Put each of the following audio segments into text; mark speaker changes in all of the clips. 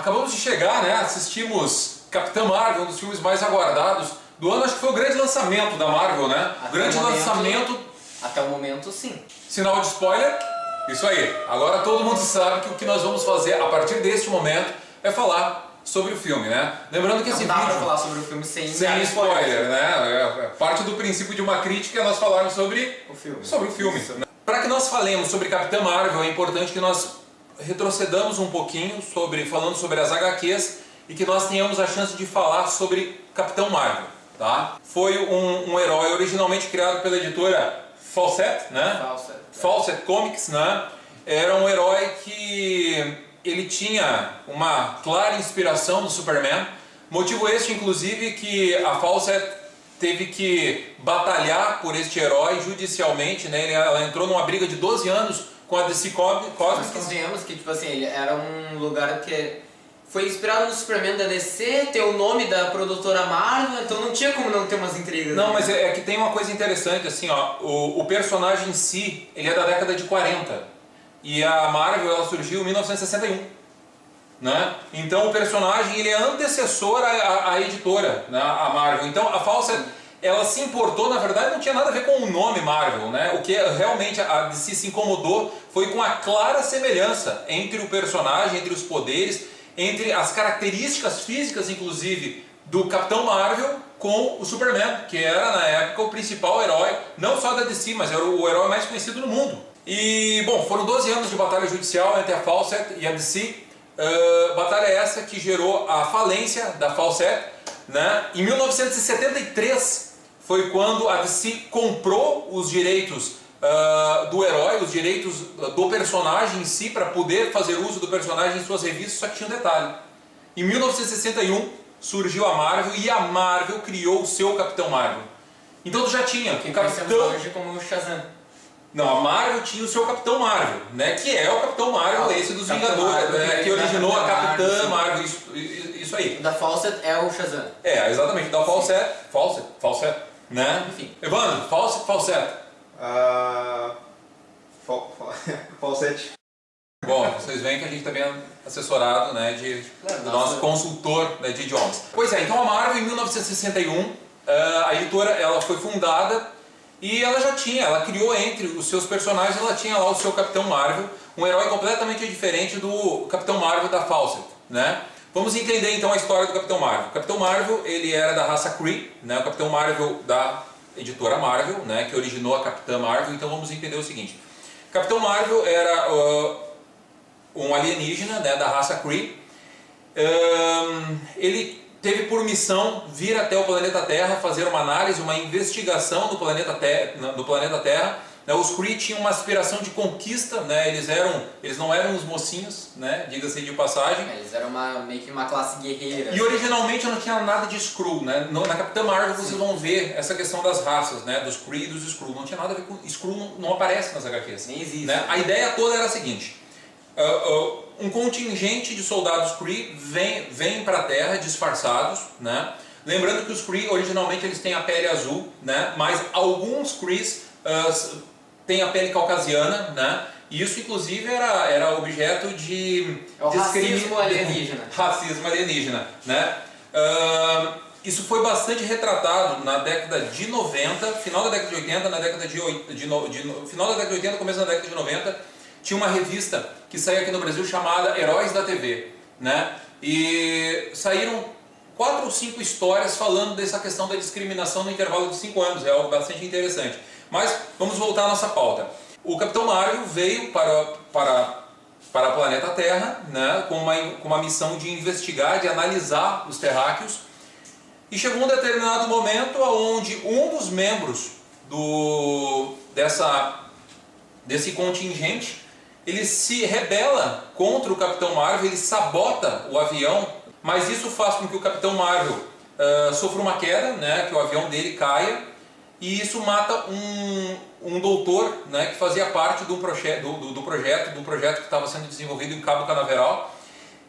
Speaker 1: Acabamos de chegar, né? Assistimos Capitã Marvel, um dos filmes mais aguardados do ano. Acho que foi o grande lançamento da Marvel, né? Grande lançamento.
Speaker 2: Até o momento, sim.
Speaker 1: Sinal de spoiler. Isso aí. Agora todo mundo sabe que o que nós vamos fazer a partir deste momento é falar sobre o filme, né? Lembrando que esse vídeo...
Speaker 2: Não dá pra falar sobre o filme sem
Speaker 1: spoiler, né? Parte do princípio de uma crítica é nós falarmos sobre
Speaker 2: o filme.
Speaker 1: Né? Para que nós falemos sobre Capitã Marvel, é importante que nós retrocedamos um pouquinho falando sobre as HQs e que nós tenhamos a chance de falar sobre Capitão Marvel, tá? Foi um herói originalmente criado pela editora Fawcett, né? Fawcett Comics, né? Era um herói que ele tinha uma clara inspiração do Superman, motivo este inclusive que a Fawcett teve que batalhar por este herói judicialmente, né? Ela entrou numa briga de 12 anos com a DC Comics.
Speaker 2: Nós convenhamos que, tipo assim, ele era um lugar que foi inspirado no Superman da DC, tem o nome da produtora Marvel, então não tinha como não ter umas intrigas.
Speaker 1: Não, mas é que tem uma coisa interessante, assim, ó, o personagem em si, ele é da década de 40, e a Marvel, ela surgiu em 1961, né? Então o personagem, ele é antecessor à editora, né? A Marvel. Então a Fawcett, ela se importou, na verdade não tinha nada a ver com o nome Marvel, né? O que realmente a DC se incomodou foi com a clara semelhança entre o personagem, entre os poderes, entre as características físicas, inclusive, do Capitão Marvel com o Superman, que era na época o principal herói, não só da DC, mas era o herói mais conhecido no mundo. E, bom, foram 12 anos de batalha judicial entre a Fawcett e a DC, batalha essa que gerou a falência da Fawcett, né? Em 1973 foi quando a DC comprou os direitos do herói, os direitos do personagem em si, para poder fazer uso do personagem em suas revistas, só que tinha um detalhe. Em 1961 surgiu a Marvel e a Marvel criou o seu Capitão Marvel. Então tu já tinha
Speaker 2: o Capitão hoje como o Shazam.
Speaker 1: Não, a Marvel tinha o seu Capitão Marvel, né? Que é o Capitão Marvel, esse dos Vingadores, né? Que originou a Capitã Marvel, isso aí.
Speaker 2: O da Fawcett é o Shazam.
Speaker 1: É, exatamente, da Fawcett, né?
Speaker 2: Enfim.
Speaker 1: Evandro, Fawcett.
Speaker 3: Fawcett.
Speaker 1: Bom, vocês veem que a gente também é assessorado, né, do nosso consultor, né, de idiomas. Pois é, então a Marvel em 1961, a editora, ela foi fundada e ela criou entre os seus personagens, ela tinha lá o seu Capitão Marvel, um herói completamente diferente do Capitão Marvel da Fawcett, né? Vamos entender então a história do Capitão Marvel. O Capitão Marvel, ele era da raça Kree, né? O Capitão Marvel da editora Marvel, né, que originou a Capitã Marvel. Então vamos entender o seguinte: Capitão Marvel era um alienígena, né, da raça Kree. Ele teve por missão vir até o planeta Terra, fazer uma análise, uma investigação do planeta Terra. Os Kree tinham uma aspiração de conquista, né? Eles não eram os mocinhos, né? Diga-se de passagem.
Speaker 2: Eles eram meio que uma classe guerreira.
Speaker 1: E originalmente não tinha nada de Skrull, né? Na Capitã Marvel vocês vão ver essa questão das raças, né? Dos Kree e dos Skrull. Não tinha nada a ver com... Skrull não aparece nas HQs.
Speaker 2: Nem existe.
Speaker 1: Né? A ideia toda era a seguinte: um contingente de soldados Kree vem para a Terra disfarçados, né? Lembrando que os Kree originalmente eles têm a pele azul, né? Mas alguns Krees têm a pele caucasiana, né? E isso inclusive era objeto de
Speaker 2: racismo alienígena.
Speaker 1: Racismo alienígena, né? Isso foi bastante retratado na década de 90, final da década de 80, final da década de 80, começo da década de 90. Tinha uma revista que saía aqui no Brasil chamada Heróis da TV, né? E saíram 4 ou 5 histórias falando dessa questão da discriminação no intervalo de 5 anos, é algo bastante interessante. Mas vamos voltar à nossa pauta. O Capitão Marvel veio para o planeta Terra, né, com uma missão de investigar, de analisar os terráqueos. E chegou um determinado momento onde um dos membros desse contingente, ele se rebela contra o Capitão Marvel, ele sabota o avião, mas isso faz com que o Capitão Marvel sofra uma queda, né, que o avião dele caia, e isso mata um doutor, né, que fazia parte do projeto que estava sendo desenvolvido em Cabo Canaveral.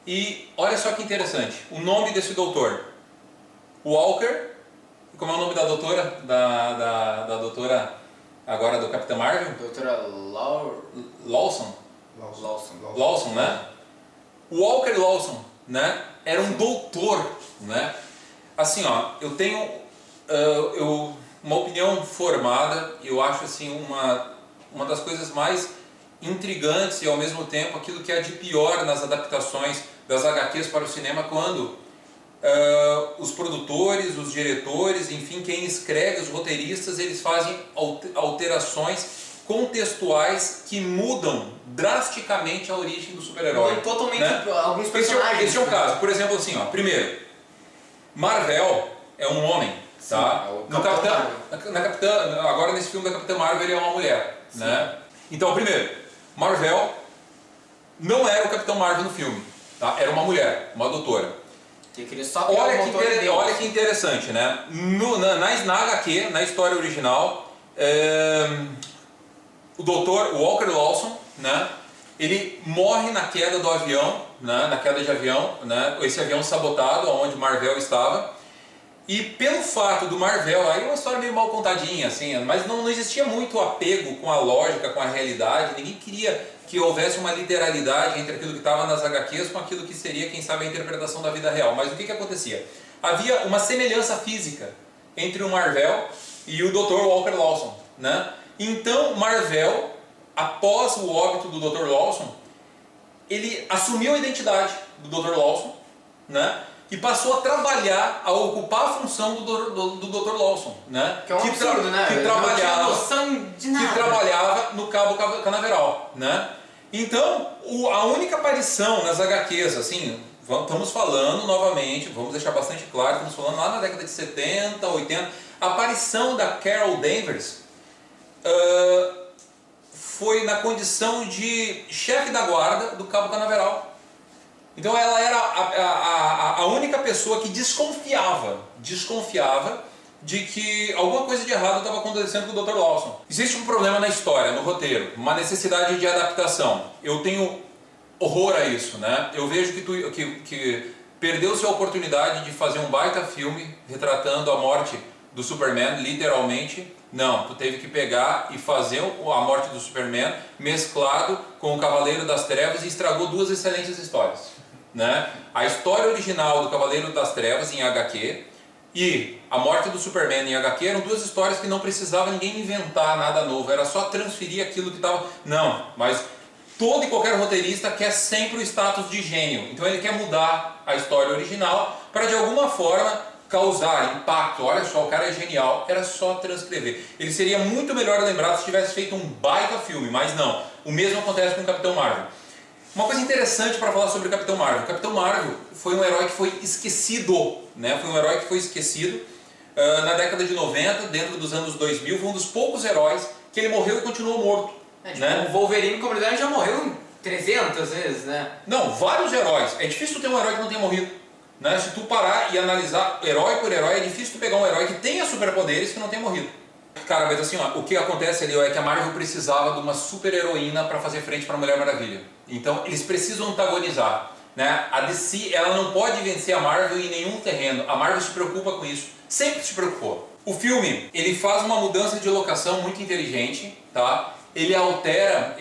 Speaker 1: E olha só que interessante, o nome desse doutor, Walker. Como é o nome da doutora? Da doutora agora do Capitão Marvel?
Speaker 2: Doutora
Speaker 1: Lawson, né? Walker Lawson, né, era um doutor, né? Assim, ó, eu tenho uma opinião formada, e eu acho assim uma das coisas mais intrigantes e ao mesmo tempo aquilo que é de pior nas adaptações das HQs para o cinema, quando os produtores, os diretores, enfim, quem escreve, os roteiristas, eles fazem alterações contextuais que mudam drasticamente a origem do super-herói.
Speaker 2: Totalmente,
Speaker 1: né?
Speaker 2: alguns personagens.
Speaker 1: Esse é o caso. Por exemplo, assim, ó, primeiro, Marvel é um homem,
Speaker 2: Sim,
Speaker 1: tá?
Speaker 2: é o
Speaker 1: No
Speaker 2: Capitão
Speaker 1: agora nesse filme da Capitã Marvel ele é uma mulher, né? Então, primeiro, Marvel não era o Capitão Marvel no filme, tá? Era uma mulher, uma doutora.
Speaker 2: Que queria só
Speaker 1: Olha que interessante, né? Na HQ, na história original, o Dr. Walker Lawson, né? Ele morre na queda do avião, né? Na queda de avião, né? Esse avião sabotado, onde Marvel estava. E pelo fato do Marvel, aí é uma história meio mal contadinha, assim, mas não existia muito apego com a lógica, com a realidade. Ninguém queria que houvesse uma literalidade entre aquilo que estava nas HQs com aquilo que seria, quem sabe, a interpretação da vida real. Mas o que acontecia? Havia uma semelhança física entre o Marvel e o Dr. Walker Lawson, né? Então, Marvel, após o óbito do Dr. Lawson, ele assumiu a identidade do Dr. Lawson, né? E passou a trabalhar, a ocupar a função do Dr. Lawson, né?
Speaker 2: Que é um absurdo, né?
Speaker 1: Não tinha
Speaker 2: noção de nada.
Speaker 1: Que trabalhava no Cabo Canaveral, né? Então, a única aparição nas HQs, assim, estamos falando novamente, vamos deixar bastante claro, estamos falando lá na década de 70, 80, a aparição da Carol Danvers foi na condição de chefe da guarda do Cabo Canaveral. Então ela era a única pessoa que desconfiava de que alguma coisa de errado estava acontecendo com o Dr. Lawson. Existe um problema na história, no roteiro, uma necessidade de adaptação. Eu tenho horror a isso, né? Eu vejo que perdeu-se a oportunidade de fazer um baita filme retratando a morte do Superman, literalmente. Não, tu teve que pegar e fazer a morte do Superman mesclado com o Cavaleiro das Trevas e estragou duas excelentes histórias, né? A história original do Cavaleiro das Trevas em HQ e a morte do Superman em HQ eram duas histórias que não precisava ninguém inventar nada novo, era só transferir aquilo que estava... Não, mas todo e qualquer roteirista quer sempre o status de gênio, então ele quer mudar a história original para de alguma forma causar impacto. Olha só, o cara é genial, era só transcrever. Ele seria muito melhor lembrado se tivesse feito um baita filme, mas não. O mesmo acontece com o Capitão Marvel. Uma coisa interessante para falar sobre o Capitão Marvel. O Capitão Marvel foi um herói que foi esquecido, né? Foi um herói que foi esquecido na década de 90, dentro dos anos 2000, foi um dos poucos heróis que ele morreu e continuou morto. Né?
Speaker 2: O Wolverine, como ele já morreu 300 vezes, né?
Speaker 1: Não, vários heróis. É difícil ter um herói que não tenha morrido. Né? Se tu parar e analisar herói por herói, é difícil tu pegar um herói que tenha superpoderes que não tenha morrido. Cara, mas assim, ó, o que acontece ali é que a Marvel precisava de uma super heroína para fazer frente para a Mulher Maravilha. Então eles precisam antagonizar, né? A DC, ela não pode vencer a Marvel em nenhum terreno. A Marvel se preocupa com isso, sempre se preocupou. O filme, ele faz uma mudança de locação muito inteligente, tá? Ele altera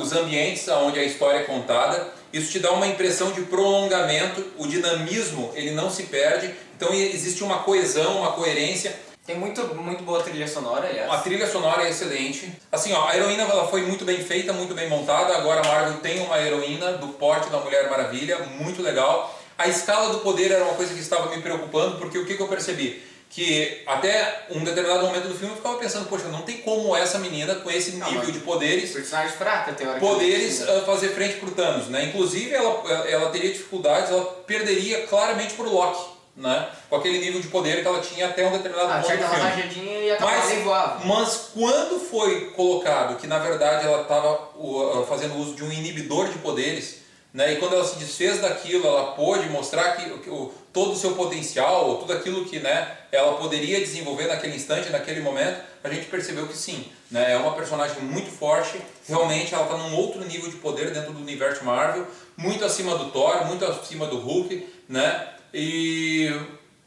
Speaker 1: os ambientes onde a história é contada. Isso te dá uma impressão de prolongamento, o dinamismo ele não se perde, então existe uma coesão, uma coerência.
Speaker 2: Tem muito boa trilha sonora, aliás.
Speaker 1: A trilha sonora é excelente. Assim, ó, a heroína ela foi muito bem feita, muito bem montada. Agora a Marvel tem uma heroína do porte da Mulher Maravilha, muito legal. A escala do poder era uma coisa que estava me preocupando, porque o que eu percebi? Que até um determinado momento do filme eu ficava pensando, poxa, não tem como essa menina com esse nível de poderes,
Speaker 2: personagem fraca, teoricamente,
Speaker 1: poderes fazer frente pro Thanos, né? Inclusive ela teria dificuldades, ela perderia claramente pro Loki, né? Com aquele nível de poder que ela tinha até um determinado ponto do filme.
Speaker 2: Tinha rajadinha e acabava nem voava.
Speaker 1: Mas quando foi colocado que na verdade ela estava fazendo uso de um inibidor de poderes, né? E quando ela se desfez daquilo, ela pôde mostrar todo o seu potencial, tudo aquilo que, né, ela poderia desenvolver naquele instante, naquele momento, a gente percebeu que sim, né, é uma personagem muito forte, realmente ela está num outro nível de poder dentro do universo Marvel, muito acima do Thor, muito acima do Hulk, né, e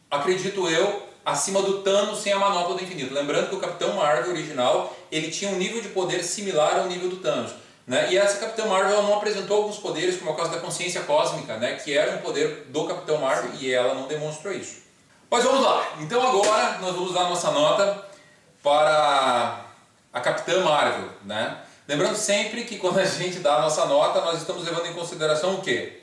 Speaker 1: acredito eu, acima do Thanos sem a manopla do infinito. Lembrando que o Capitão Marvel original, ele tinha um nível de poder similar ao nível do Thanos. né? E essa Capitã Marvel ela não apresentou alguns poderes, como é o caso da consciência cósmica, né? Que era um poder do Capitão Marvel e ela não demonstrou isso. Mas vamos lá, então agora nós vamos dar nossa nota para a Capitã Marvel, né? Lembrando sempre que quando a gente dá a nossa nota, nós estamos levando em consideração o quê?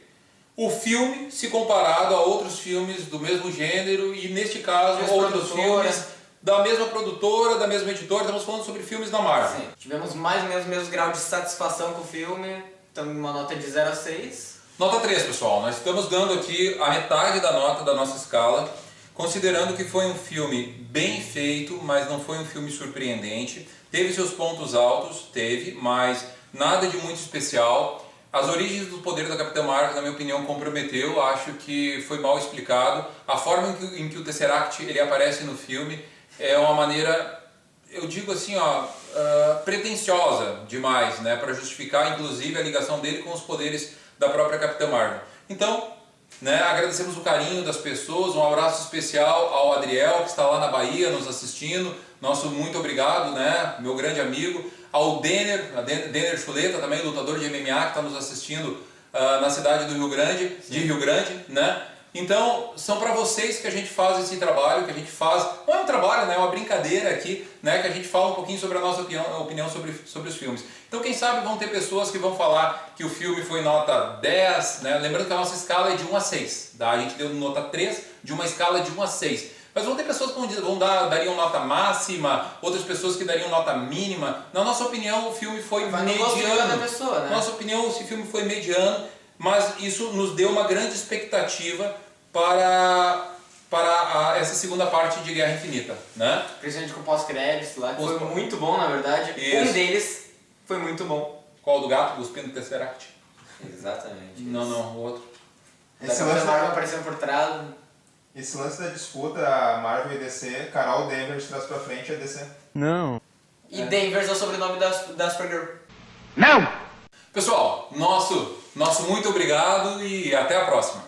Speaker 1: O filme se comparado a outros filmes do mesmo gênero e, neste caso, outros filmes da mesma produtora, da mesma editora. Estamos falando sobre filmes da Marvel.
Speaker 2: Sim. Tivemos mais ou menos o mesmo grau de satisfação com o filme, estamos em uma nota de 0 a 6.
Speaker 1: Nota 3, pessoal. Nós estamos dando aqui a metade da nota da nossa escala, considerando que foi um filme bem feito, mas não foi um filme surpreendente. Teve seus pontos altos, mas nada de muito especial. As origens do poder da Capitã Marvel, na minha opinião, comprometeu. Acho que foi mal explicado. A forma em que o Tesseract ele aparece no filme é uma maneira, eu digo assim, pretensiosa demais, né, para justificar, inclusive, a ligação dele com os poderes da própria Capitã Marvel. Então, né, agradecemos o carinho das pessoas, um abraço especial ao Adriel, que está lá na Bahia nos assistindo. Nosso muito obrigado, né, meu grande amigo. Ao Denner Chuleta, também lutador de MMA, que está nos assistindo na cidade do Rio Grande, Rio Grande, né? Então, são para vocês que a gente faz esse trabalho, que a gente faz, não é um trabalho, né, é uma brincadeira aqui, né, que a gente fala um pouquinho sobre a nossa opinião sobre os filmes. Então, quem sabe vão ter pessoas que vão falar que o filme foi nota 10, né? Lembrando que a nossa escala é de 1 a 6, tá? A gente deu nota 3 de uma escala de 1 a 6. Mas vão ter pessoas que dariam nota máxima, outras pessoas que dariam nota mínima. Na nossa opinião, o filme foi mediano.
Speaker 2: Pessoa, né?
Speaker 1: Na nossa opinião, esse filme foi mediano, mas isso nos deu uma grande expectativa para essa segunda parte de Guerra Infinita, né?
Speaker 2: Principalmente com pós-créditos lá, que foi muito bom, na verdade.
Speaker 1: Isso.
Speaker 2: Um deles foi muito bom.
Speaker 1: Qual do gato? Cuspindo Tesseract?
Speaker 2: Exatamente.
Speaker 1: Não, o outro.
Speaker 3: Esse
Speaker 2: Marvel
Speaker 3: lance,
Speaker 2: aparecendo por trás.
Speaker 3: esse lance da disputa, a Marvel e DC, Carol Danvers de trás pra frente é DC.
Speaker 4: Não.
Speaker 2: E Danvers é o sobrenome da Supergirl.
Speaker 4: Não!
Speaker 1: Pessoal, nosso muito obrigado e até a próxima.